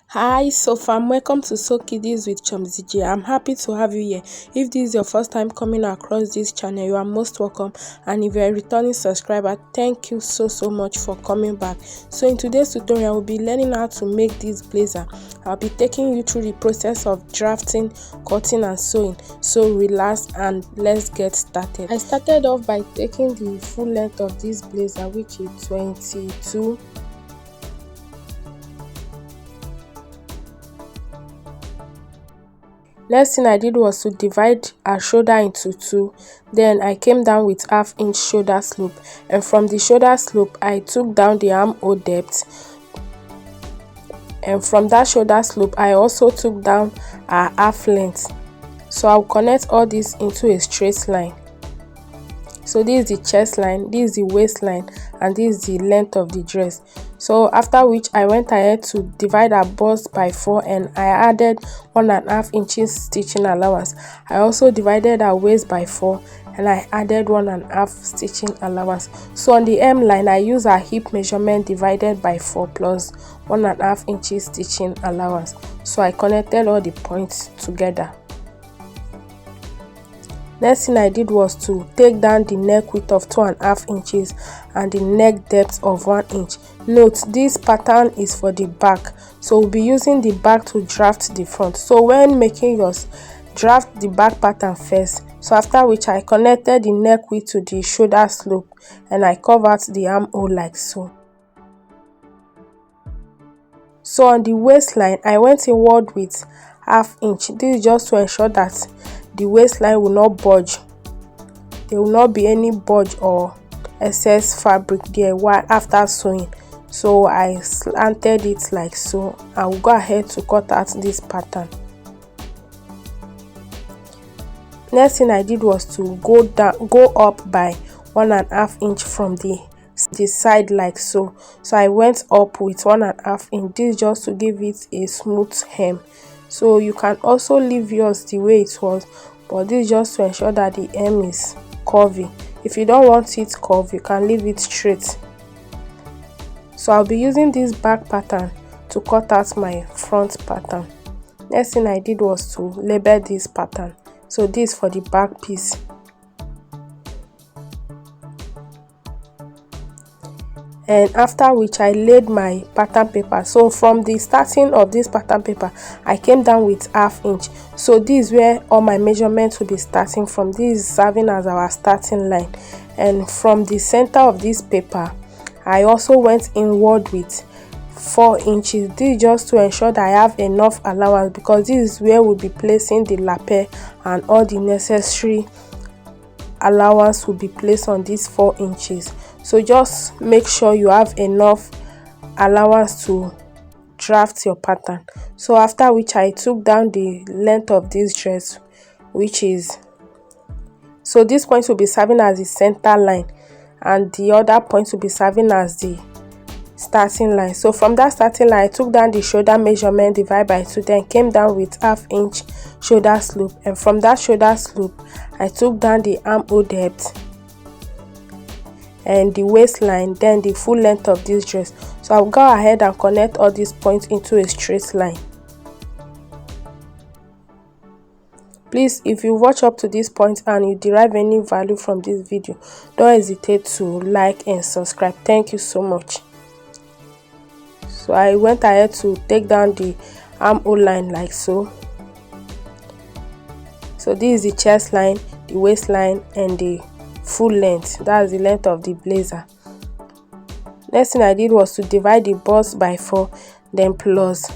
Hi, so fam, welcome to So Kiddies with Chomzj. I'm happy to have you here. If this is your first time coming across this channel, you are most welcome. And if you're a returning subscriber, thank you so much for coming back. So in today's tutorial, we'll be learning how to make this blazer. I'll be taking you through the process of drafting, cutting and sewing. So relax and let's get started. I started off by taking the full length of this blazer, which is 22. Next thing I did was to divide our shoulder into two. Then I came down with half-inch shoulder slope, and from the shoulder slope I took down the armhole depth, and from that shoulder slope I also took down our half length. So I'll connect all this into a straight line. So this is the chest line, this is the waistline, and this is the length of the dress. So after which I went ahead to divide our bust by 4 and I added 1.5 inches stitching allowance. I also divided our waist by 4 and I added 1.5 stitching allowance. So on the hem line I use our hip measurement divided by 4 plus 1.5 inches stitching allowance. So I connected all the points together. Next thing I did was to take down the neck width of 2.5 inches and the neck depth of 1 inch. Note, this pattern is for the back, so we'll be using the back to draft the front. So when making yours, draft the back pattern first. So after which I connected the neck width to the shoulder slope and I covered the armhole like so. So on the waistline I went inward with ½ inch. This is just to ensure that the waistline will not budge. There will not be any budge or excess fabric there while after sewing. So I slanted it like so. I will go ahead to cut out this pattern. Next thing I did was to go up by 1.5 inch from the side like so. So I went up with 1.5 inch. This just to give it a smooth hem. So you can also leave yours the way it was, but this is just to ensure that the hem is curvy. If you don't want it curved, you can leave it straight. So I'll be using this back pattern to cut out my front pattern. Next thing I did was to label this pattern. So this is for the back piece. And after which I laid my pattern paper. So from the starting of this pattern paper I came down with ½ inch. So this is where all my measurements will be starting from. This is serving as our starting line, and from the center of this paper I also went inward with 4 inches. This is just to ensure that I have enough allowance, because this is where we'll be placing the lapel and all the necessary allowance will be placed on these 4 inches. So just make sure you have enough allowance to draft your pattern. So after which I took down the length of this dress, which is, so this point will be serving as the center line and the other point will be serving as the starting line. So from that starting line I took down the shoulder measurement divided by 2, then came down with ½ inch shoulder slope, and from that shoulder slope I took down the armhole depth and the waistline, then the full length of this dress. So I'll go ahead and connect all these points into a straight line. Please, if you watch up to this point and you derive any value from this video, don't hesitate to like and subscribe. Thank you so much. So I went ahead to take down the armhole line like so. So this is the chest line, the waistline, and the full length. That's the length of the blazer. Next thing I did was to divide the bust by 4, then plus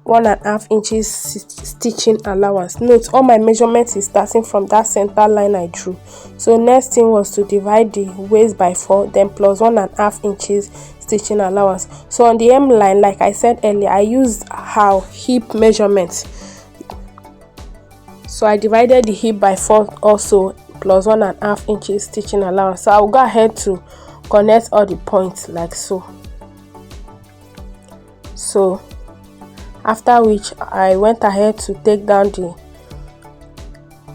1.5 inches stitching allowance. Note, all my measurements is starting from that center line I drew. So next thing was to divide the waist by 4, then plus 1.5 inches stitching allowance. So on the hem line, like I said earlier, I used our hip measurements. So I divided the hip by 4 also, plus 1.5 inches stitching allowance. So I'll go ahead to connect all the points like so. So after which I went ahead to take down the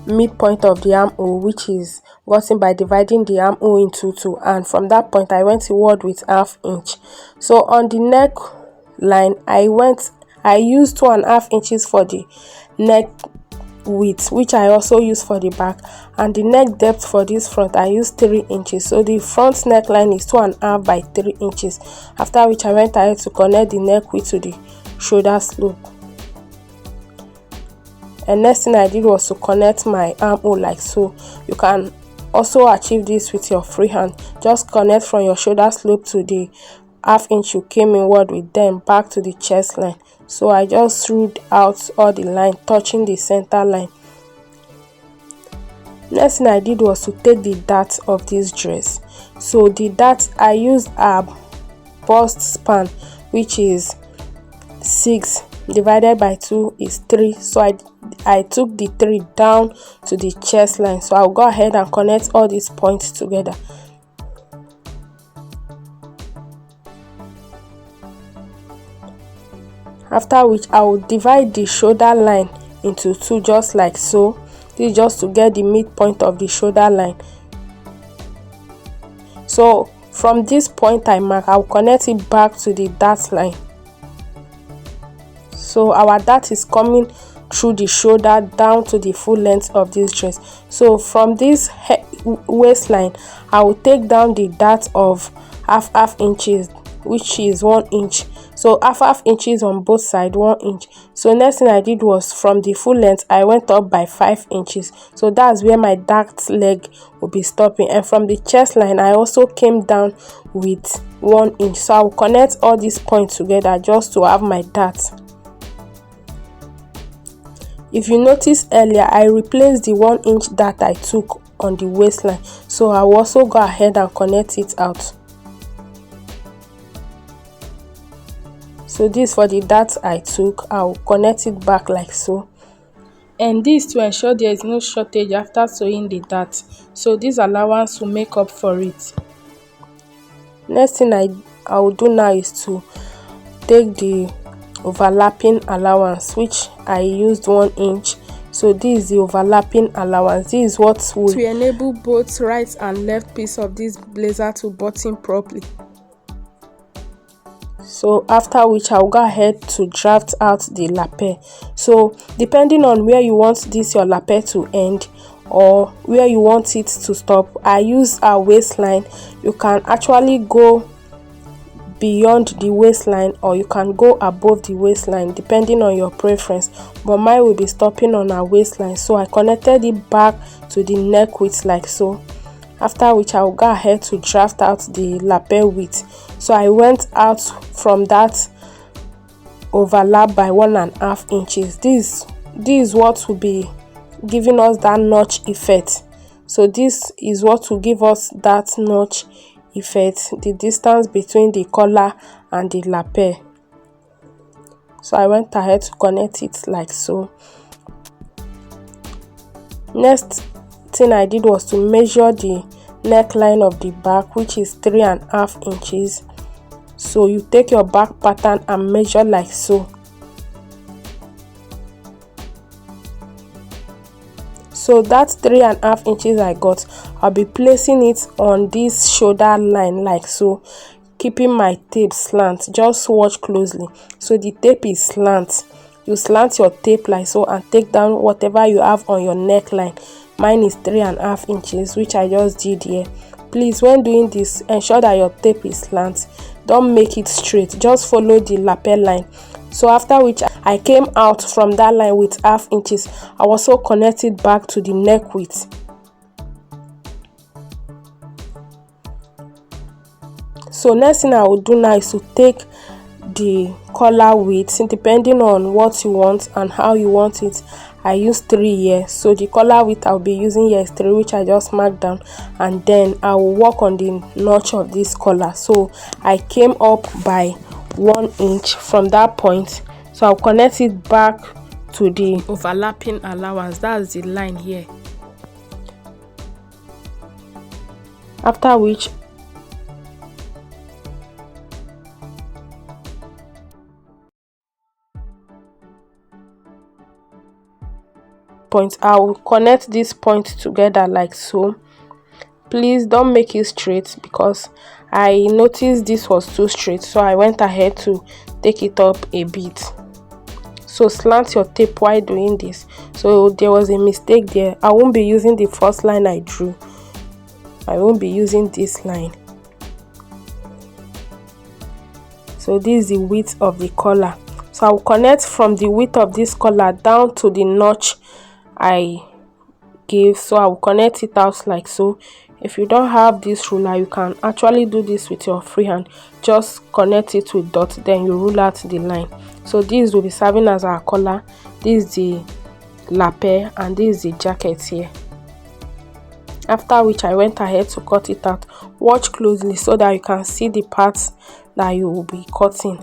midpoint of the armhole, which is gotten by dividing the armhole into 2, and from that point I went inward with ½ inch. So on the neck line I went I used 2.5 inches for the neck width, which I also use for the back, and the neck depth for this front I used 3 inches. So the front neckline is 2.5 by 3 inches, after which I went ahead to connect the neck width to the shoulder slope. And next thing I did was to connect my armhole like so. You can also achieve this with your free hand. Just connect from your shoulder slope to the 1/2 inch you came inward with, then back to the chest line. So I just smoothed out all the line, touching the center line. Next thing I did was to take the dart of this dress. So the dart I used a bust span, which is 6 divided by 2 is 3. So I took the 3 down to the chest line. So I'll go ahead and connect all these points together. After which I will divide the shoulder line into 2, just like so. This is just to get the midpoint of the shoulder line. So from this point I mark, I will connect it back to the dart line. So our dart is coming through the shoulder down to the full length of this dress. So from this waistline, I will take down the dart of half inches, which is 1 inch. So half inches on both sides, 1 inch. So next thing I did was from the full length I went up by 5 inches. So that's where my dart leg will be stopping. And from the chest line I also came down with 1 inch. So I will connect all these points together just to have my dart. If you notice earlier, I replaced the 1 inch dart I took on the waistline, so I will also go ahead and connect it out. So this for the dart I took, I will connect it back like so. And this to ensure there is no shortage after sewing the dart, so this allowance will make up for it. Next thing I will do now is to take the overlapping allowance, which I used 1 inch. So this is the overlapping allowance. This is what will enable both right and left piece of this blazer to button properly. So after which I'll go ahead to draft out the lapel. So depending on where you want this your lapel to end or where you want it to stop, I use a waistline. You can actually go beyond the waistline or you can go above the waistline depending on your preference, but mine will be stopping on our waistline. So I connected it back to the neck width like so, after which I will go ahead to draft out the lapel width. So I went out from that overlap by 1.5 inches. This is what will be giving us that notch effect. So this is what will give us that notch effect, the distance between the collar and the lapel. So I went ahead to connect it like so. Next thing I did was to measure the neckline of the back, which is 3.5 inches. So you take your back pattern and measure like so. So that's 3.5 inches I got. I'll be placing it on this shoulder line like so, keeping my tape slant. Just watch closely. So the tape is slant. You slant your tape like so and take down whatever you have on your neckline. Mine is 3.5 inches, which I just did here. Please, when doing this, ensure that your tape is slant. Don't make it straight. Just follow the lapel line. So after which I came out from that line with 1/2 inches. I also connected back to the neck width. So next thing I will do now is to take the collar width, depending on what you want and how you want it. I use 3 here, so the collar width I'll be using here is 3, which I just marked down, and then I will work on the notch of this collar. So I came up by 1 inch from that point, so I'll connect it back to the overlapping allowance. That's the line here. After which point, I will connect this point together like so. Please don't make it straight because I noticed this was too straight, so I went ahead to take it up a bit. so slant your tape while doing this. So there was a mistake there. I won't be using the first line I drew. I won't be using this line. So this is the width of the collar. So I will connect from the width of this collar down to the notch I gave. So I will connect it out like so. If you don't have this ruler, you can actually do this with your free hand. Just connect it with dot, then you rule out the line. So this will be serving as our collar. This is the lapel and this is the jacket here. After which I went ahead to cut it out. Watch closely so that you can see the parts that you will be cutting.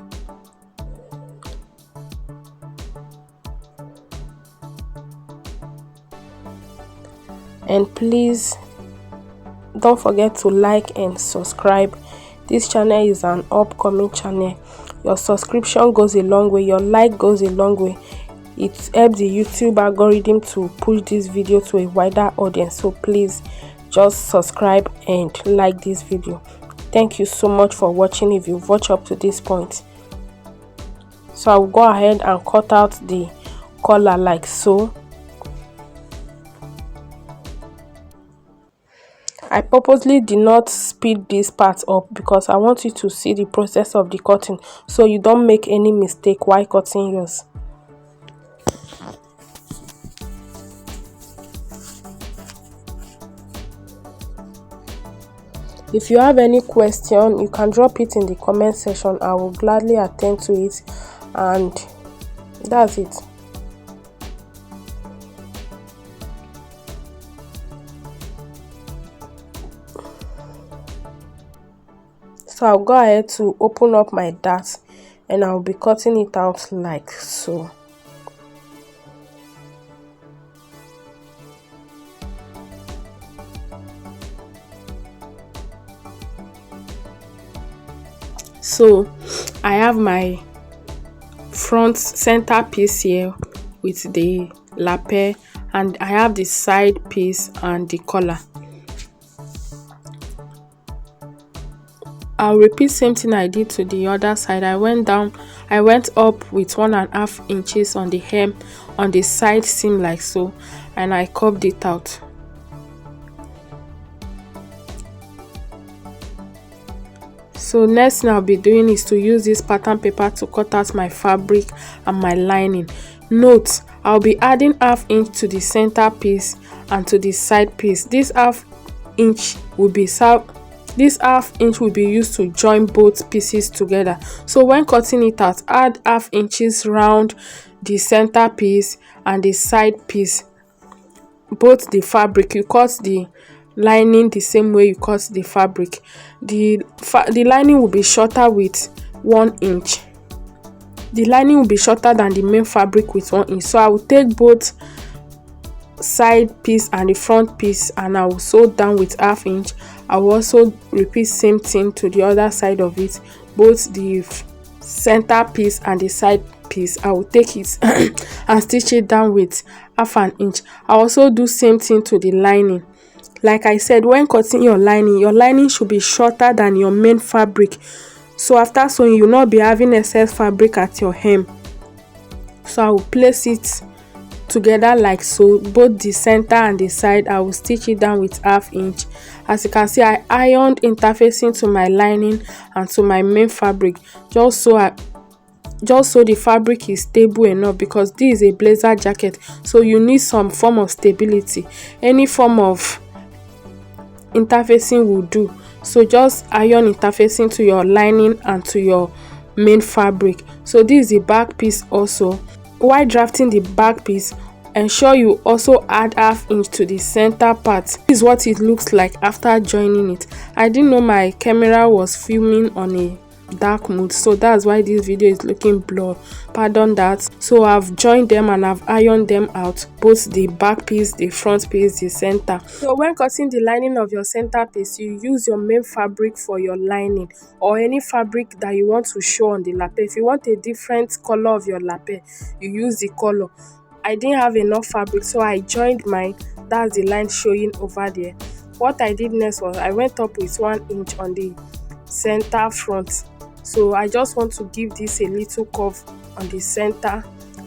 And please don't forget to like and subscribe. This channel is an upcoming channel. Your subscription goes a long way, your like goes a long way. It helps the YouTube algorithm to push this video to a wider audience. So please just subscribe and like this video. Thank you so much for watching if you've watched up to this point. So I'll go ahead and cut out the collar like so. I purposely did not speed this part up because I want you to see the process of the cutting so you don't make any mistake while cutting yours. If you have any question, you can drop it in the comment section. I will gladly attend to it, and that's it. So I'll go ahead to open up my dart and I'll be cutting it out like so. So I have my front center piece here with the lapel, and I have the side piece and the collar. I'll repeat same thing I did to the other side. I went up with 1.5 inches on the hem on the side seam like so, and I curved it out. So next thing I'll be doing is to use this pattern paper to cut out my fabric and my lining. Note, I'll be adding 1/2 inch to the center piece and to the side piece. This 1/2 inch will be used to join both pieces together. So when cutting it out, add 1/2 inches round the center piece and the side piece. Both the fabric, you cut the lining the same way you cut the fabric. The lining will be shorter with 1 inch. The lining will be shorter than the main fabric with 1 inch. So I will take both side piece and the front piece and I will sew down with 1/2 inch. I will also repeat same thing to the other side of it. Both the center piece and the side piece, I will take it and stitch it down with 1/2 inch. I also do same thing to the lining. Like I said, when cutting your lining should be shorter than your main fabric. So after sewing, you will not be having excess fabric at your hem. So I will place it together like so, both the center and the side. I will stitch it down with 1/2 inch. As you can see, I ironed interfacing to my lining and to my main fabric, just so the fabric is stable enough, because this is a blazer jacket, so you need some form of stability. Any form of interfacing will do. So just iron interfacing to your lining and to your main fabric. So this is the back piece also. While drafting the back piece, ensure you also add 1/2 inch to the center part. This is what it looks like after joining it. I didn't know my camera was filming on a dark mode, so that's why this video is looking blurred. Pardon that. So I've joined them and I've ironed them out, both the back piece, the front piece, the center. So when cutting the lining of your center piece, you use your main fabric for your lining, or any fabric that you want to show on the lapel. If you want a different color of your lapel, you use the color. I didn't have enough fabric, so I joined mine. That's the line showing over there. What I did next was I went up with 1 inch on the center front. So I just want to give this a little curve on the center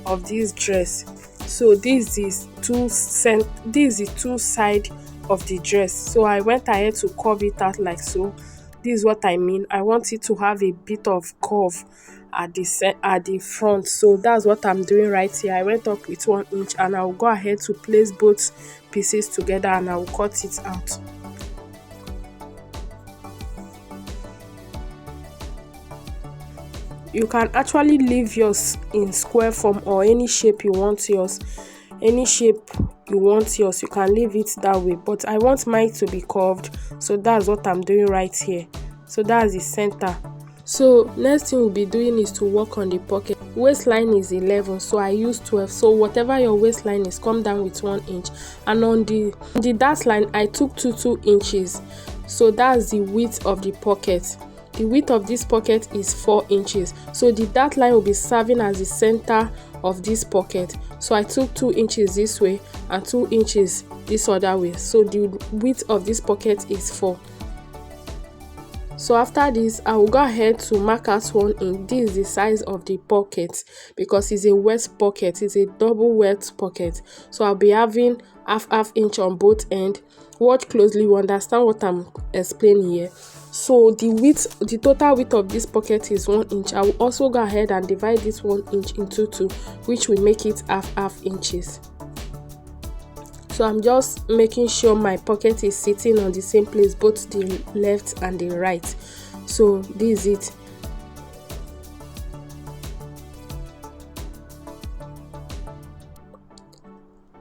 of this dress. So this is two side of the dress. So I went ahead to curve it out like so. This is what I mean. I want it to have a bit of curve at the front. So that's what I'm doing right here. I went up with 1 inch, and I'll go ahead to place both pieces together, and I'll cut it out. You can actually leave yours in square form or any shape you want yours. You can leave it that way, but I want mine to be curved, so that's what I'm doing right here. So that's the center. So next thing we'll be doing is to work on the pocket. Waistline is 11, so I use 12. So whatever your waistline is, come down with 1 inch, and on the dart line I took 2 inches. So that's the width of the pocket. The width of this pocket is 4 inches. So the dart line will be serving as the center of this pocket. So I took 2 inches this way and 2 inches this other way. So the width of this pocket is 4. So after this, I will go ahead to mark out 1 inch. This is the size of the pocket because it's a wet pocket. It's a double wet pocket. So I'll be having half inch on both ends. Watch closely, you understand what I'm explaining here. So the total width of this pocket is 1 inch. I will also go ahead and divide this 1 inch into 2, which will make it half inches. So I'm just making sure my pocket is sitting on the same place, both the left and the right. So this is it.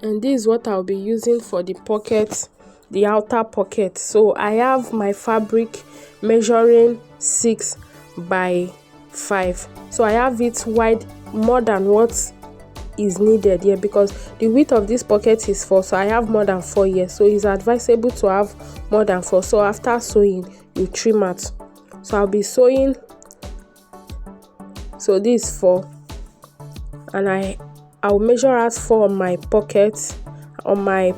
And this is what I'll be using for the pocket, the outer pocket. So I have my fabric measuring 6 by 5. So I have it wide more than what is needed here because the width of this pocket is 4, so I have more than 4 here. So it's advisable to have more than 4. So after sewing, you trim out. So I'll be sewing. So this is 4, and I'll measure out 4 on my pocket, on my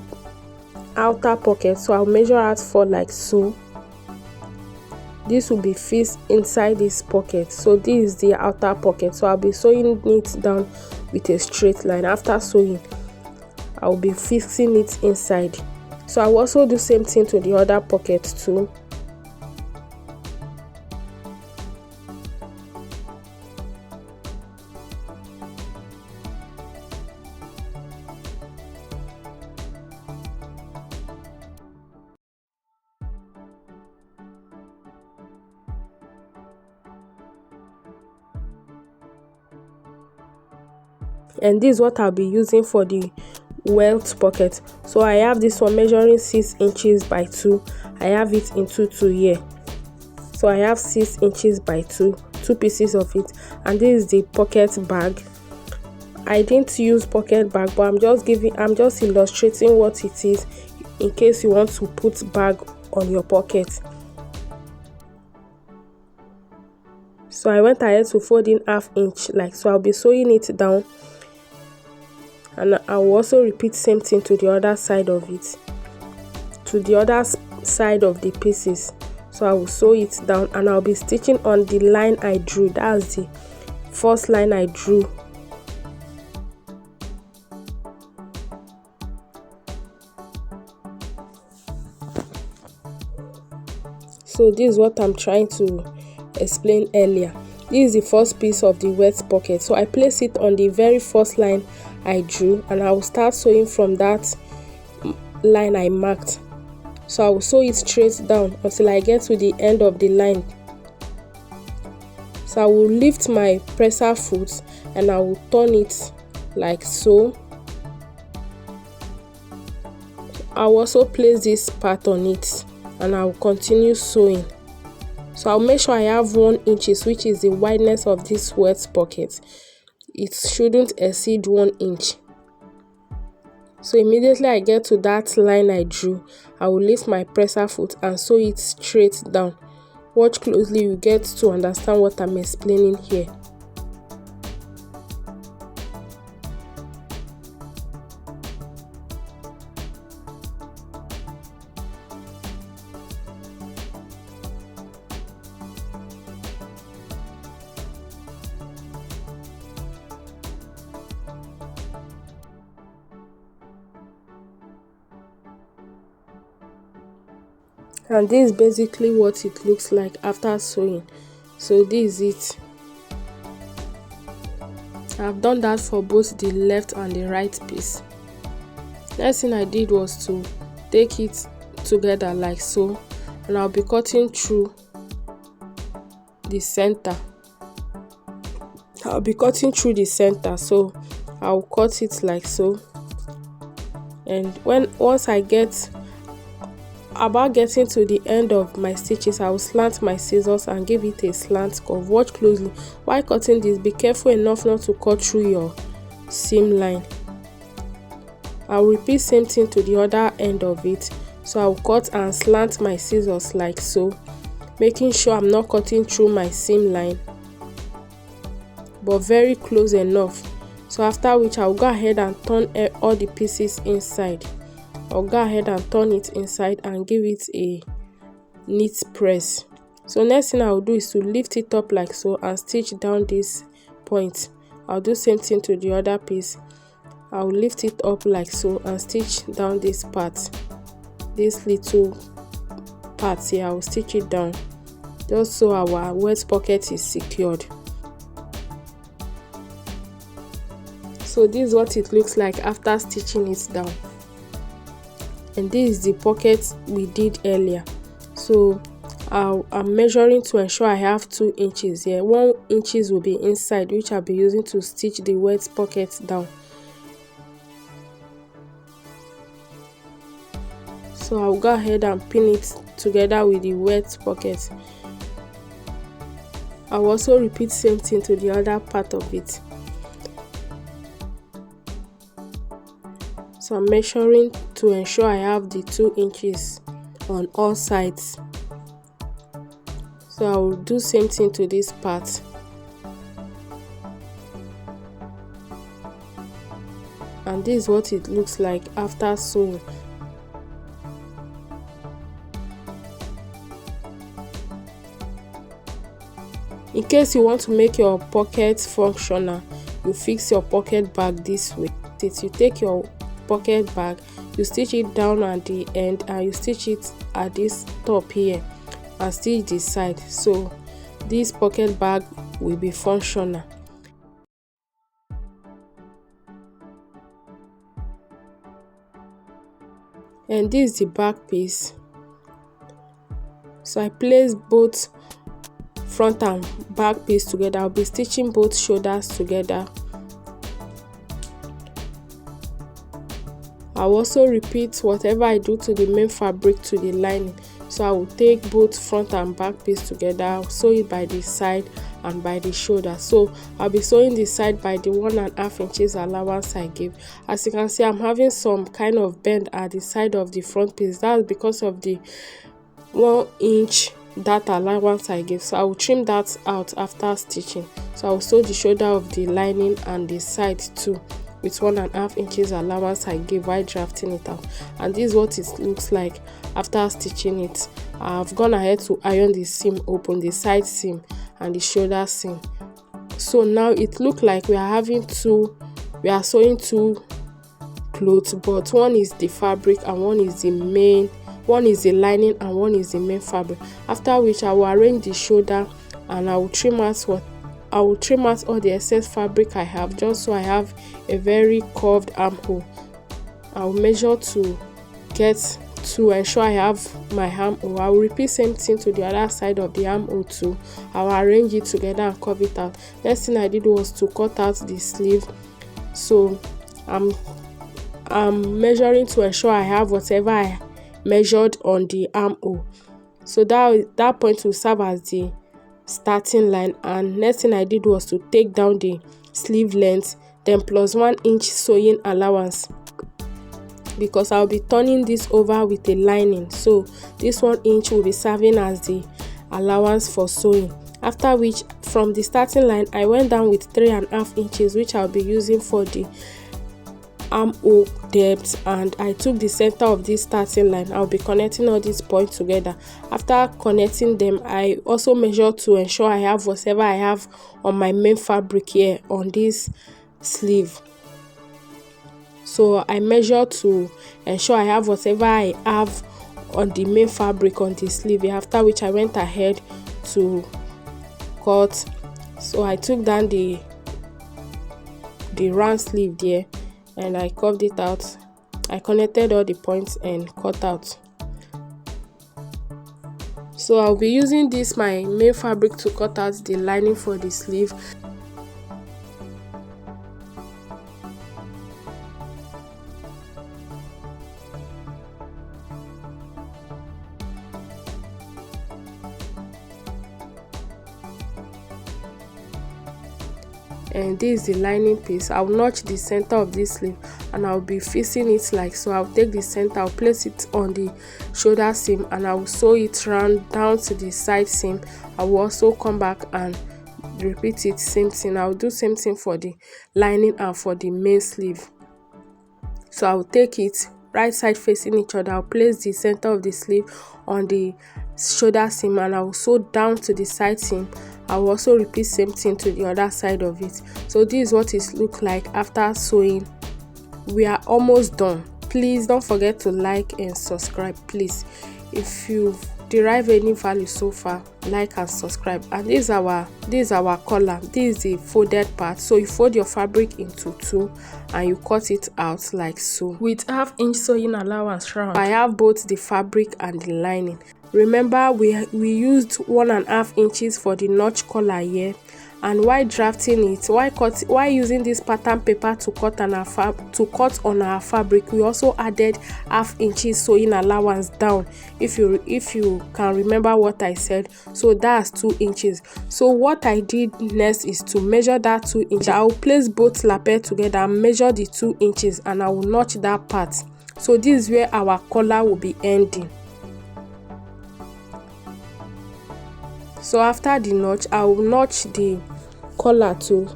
outer pocket. So I'll measure out 4 like so. This will be fixed inside this pocket. So this is the outer pocket. So I'll be sewing it down with a straight line. After sewing, I'll be fixing it inside. So I will also do same thing to the other pocket too. And this is what I'll be using for the welt pocket. So I have this one measuring 6 inches by 2. I have it in 2 here. So I have 6 inches by 2 pieces of it. And this is the pocket bag. I didn't use pocket bag, but I'm just illustrating what it is in case you want to put bag on your pocket. So I went ahead to fold in ½ inch like so. I'll be sewing it down, and I will also repeat same thing to the other side of it, to the other side of the pieces. So I will sew it down, and I'll be stitching on the line I drew. That's the first line I drew. So this is what I'm trying to explain earlier. This is the first piece of the wet pocket. So I place it on the very first line I drew, and I will start sewing from that line I marked. So I will sew it straight down until I get to the end of the line. So I will lift my presser foot and I will turn it like so. I will also place this part on it, and I will continue sewing. So I'll make sure I have 1 inch, which is the wideness of this wet pocket. It shouldn't exceed 1 inch. So immediately I get to that line I drew, I will lift my presser foot and sew it straight down. Watch closely, you get to understand what I'm explaining here. And this is basically what it looks like after sewing. So this is it. I've done that for both the left and the right piece. Next thing I did was to take it together like so, and I'll be cutting through the center. So I'll cut it like so, and once I get about getting to the end of my stitches, I will slant my scissors and give it a slant curve. Watch closely while cutting this. Be careful enough not to cut through your seam line. I'll repeat same thing to the other end of it. So I'll cut and slant my scissors like so, making sure I'm not cutting through my seam line, but very close enough. So after which I'll go ahead and turn all the pieces inside. I'll go ahead and turn it inside and give it a neat press. So next thing I'll do is to lift it up like so and stitch down this point. I'll do same thing to the other piece. I'll lift it up like so and stitch down this part, this little part here. I'll stitch it down just so our wet pocket is secured. So this is what it looks like after stitching it down. And this is the pocket we did earlier. So I'm measuring to ensure I have 2 inches here. 1 inch will be inside, which I'll be using to stitch the wet pocket down. So I'll go ahead and pin it together with the wet pocket. I'll also repeat same thing to the other part of it. So I'm measuring to ensure I have the 2 inches on all sides. So I will do same thing to this part. And this is what it looks like after sewing. In case you want to make your pocket functional, you fix your pocket bag this way. You take your pocket bag, you stitch it down at the end and you stitch it at this top here and stitch this side, so this pocket bag will be functional. And this is the back piece. So I place both front and back piece together. I'll be stitching both shoulders together. I'll also repeat whatever I do to the main fabric to the lining. So I will take both front and back piece together. I'll sew it by the side and by the shoulder. So I'll be sewing the side by the 1.5 inches allowance I gave. As you can see, I'm having some kind of bend at the side of the front piece. That's because of the 1 inch that allowance I gave. So I will trim that out after stitching. So I will sew the shoulder of the lining and the side too with 1.5 inches allowance I gave while drafting it out. And this is what it looks like after stitching it. I've gone ahead to iron the seam open, the side seam and the shoulder seam. So now it looks like we are sewing 2 clothes, but one is the fabric and one is the lining and one is the main fabric. After which I will arrange the shoulder and I will trim out all the excess fabric I have, just so I have a very curved armhole. I will measure to ensure I have my armhole. I will repeat same thing to the other side of the armhole too. I will arrange it together and curve it out. Next thing I did was to cut out the sleeve. So I'm measuring to ensure I have whatever I measured on the armhole. So that point will serve as the starting line. And next thing I did was to take down the sleeve length, then plus 1 inch sewing allowance, because I'll be turning this over with a lining. So this 1 inch will be serving as the allowance for sewing. After which, from the starting line, I went down with 3.5 inches, which I'll be using for the armhole depth, and I took the center of this starting line. I'll be connecting all these points together. After connecting them, I also measure to ensure I have whatever I have on my main fabric here on this sleeve. So I measure to ensure I have whatever I have on the main fabric on the sleeve, after which I went ahead to cut. So I took down the round sleeve there and I curved it out. I connected all the points and cut out. So I'll be using this my main fabric to cut out the lining for the sleeve. And this is the lining piece. I'll notch the center of this sleeve and I'll be fixing it like so. I'll take the center, I'll place it on the shoulder seam and I'll sew it round down to the side seam. I will also come back and repeat it, same thing. I'll do same thing for the lining and for the main sleeve. So I'll take it right side facing each other. I'll place the center of the sleeve on the shoulder seam and I'll sew down to the side seam. I will also repeat same thing to the other side of it. So this is what it looks like after sewing. We are almost done. Please don't forget to like and subscribe, please. If you've derived any value so far, like and subscribe. And this is our collar. This is the folded part. So you fold your fabric into two and you cut it out like so. With 1/2 inch sewing allowance round, I have both the fabric and the lining. Remember, we used 1.5 inches for the notch collar here, and while drafting it, while using this pattern paper to cut on our fabric, we also added 1/2 inches sewing allowance down. If you can remember what I said, so that's 2 inches. So what I did next is to measure that 2 inches. I will place both lapel together and measure the 2 inches, and I will notch that part. So this is where our collar will be ending. So after the notch, I will notch the collar too.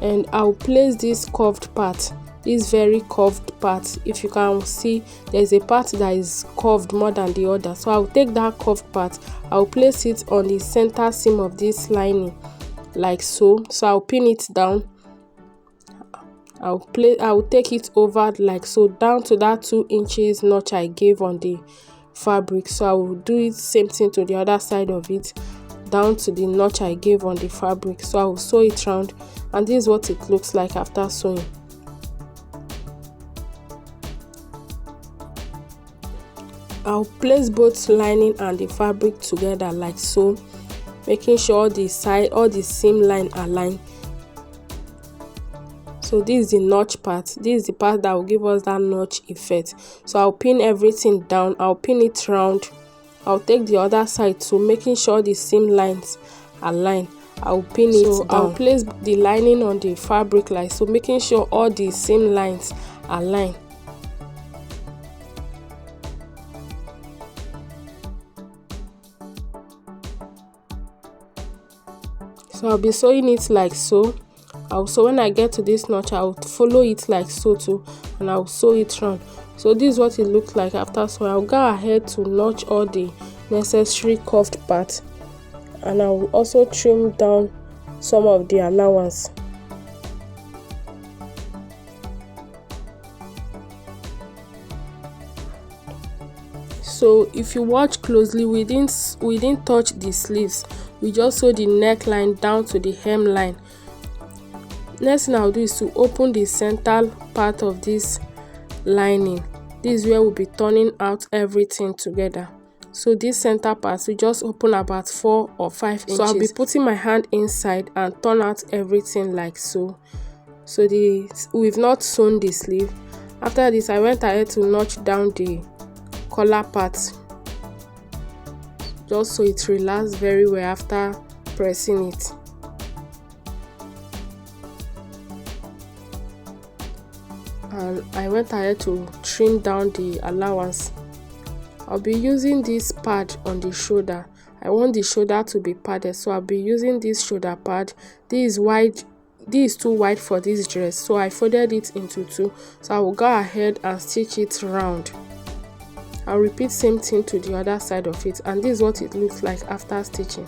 And I'll place this curved part, this very curved part. If you can see, there's a part that is curved more than the other. So I'll take that curved part, I'll place it on the center seam of this lining like so. So I'll pin it down. I'll take it over like so down to that 2 inches notch I gave on the fabric. So I will do it same thing to the other side of it, down to the notch I gave on the fabric. So I will sew it round, and this is what it looks like after sewing. I'll place both lining and the fabric together like so, making sure all the seam line align. So this is the notch part. This is the part that will give us that notch effect. So I'll pin everything down. I'll pin it round. I'll take the other side too, making sure the seam lines align. I'll pin it down. I'll place the lining on the fabric like so, making sure all the seam lines align. So I'll be sewing it like so. So when I get to this notch, I'll follow it like so too, and I'll sew it round. So this is what it looks like after sewing. I'll go ahead to notch all the necessary curved parts, and I will also trim down some of the allowance. So if you watch closely, we didn't touch the sleeves. We just sew the neckline down to the hemline. Next thing I'll do is to open the center part of this lining. This is where we'll be turning out everything together. So this center part, we just open about 4 or 5 inches. So I'll be putting my hand inside and turn out everything like so. So we've not sewn the sleeve. After this, I went ahead to notch down the collar part, just so it relaxes very well after pressing it. And I went ahead to trim down the allowance. I'll be using this pad on the shoulder. I want the shoulder to be padded, so I'll be using this shoulder pad. This is wide, this is too wide for this dress, so I folded it into two. So I will go ahead and stitch it round. I'll repeat same thing to the other side of it, and this is what it looks like after stitching.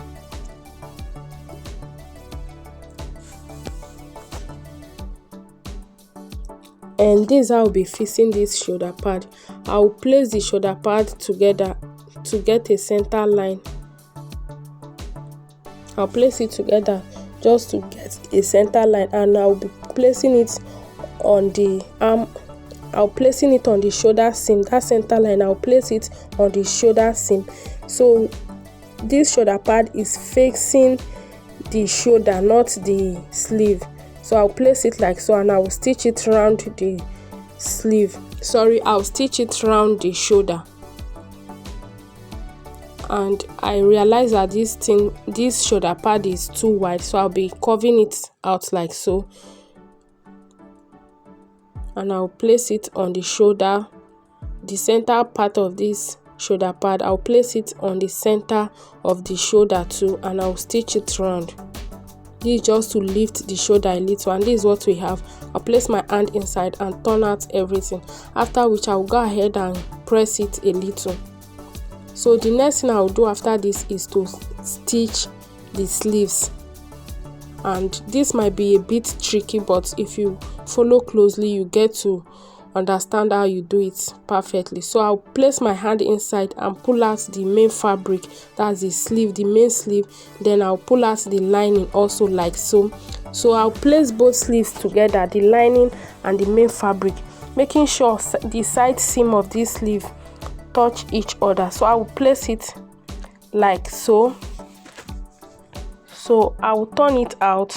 And this is how I'll be fixing this shoulder pad. I'll place the shoulder pad together to get a center line. I'll place it together just to get a center line, and I'll be placing it on the arm. I'll placing it on the shoulder seam. That center line, I'll place it on the shoulder seam. So this shoulder pad is facing the shoulder, not the sleeve. So I'll place it like so, and I will stitch it around the sleeve. Sorry, I'll stitch it around the shoulder. And I realize that this shoulder pad is too wide, so I'll be curving it out like so, and I'll place it on the shoulder, the center part of this shoulder pad. I'll place it on the center of the shoulder too, and I'll stitch it around. This is just to lift the shoulder a little, and this is what we have. I'll place my hand inside and turn out everything, after which I'll go ahead and press it a little. So the next thing I'll do after this is to stitch the sleeves, and this might be a bit tricky, but if you follow closely you get to understand how you do it perfectly. So I'll place my hand inside and pull out the main fabric, that's the sleeve, the main sleeve. Then I'll pull out the lining also like so. So I'll place both sleeves together, the lining and the main fabric, making sure the side seam of this sleeve touch each other. So I will place it like so. So I will turn it out.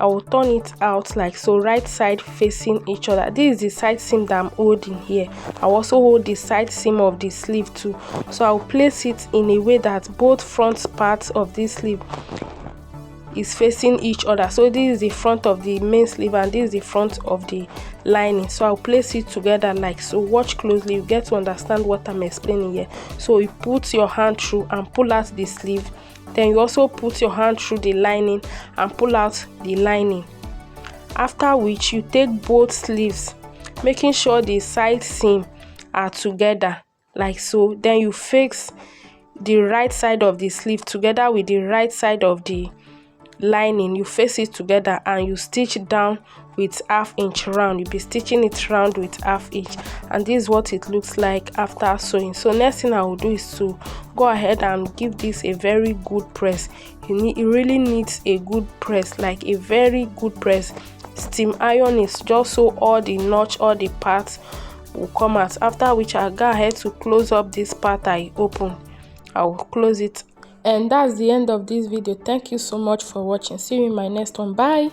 I will turn it out like so, right side facing each other. This is the side seam that I'm holding here. I'll also hold the side seam of the sleeve too. So I'll place it in a way that both front parts of this sleeve is facing each other. So this is the front of the main sleeve and this is the front of the lining. So I'll place it together like so. Watch closely, you get to understand what I'm explaining here. So you put your hand through and pull out the sleeve, then you also put your hand through the lining and pull out the lining, after which you take both sleeves, making sure the side seam are together like so. Then you fix the right side of the sleeve together with the right side of the lining. You face it together and you stitch down with 1/2 inch round. You'll be stitching it round with 1/2 inch, and this is what it looks like after sewing. So next thing I will do is to go ahead and give this a very good press. It really needs a good press, like a very good press. Steam iron is just so all the notch, all the parts will come out, after which I'll go ahead to close up this part I opened. I'll close it. And that's the end of this video. Thank you so much for watching. See you in my next one. Bye.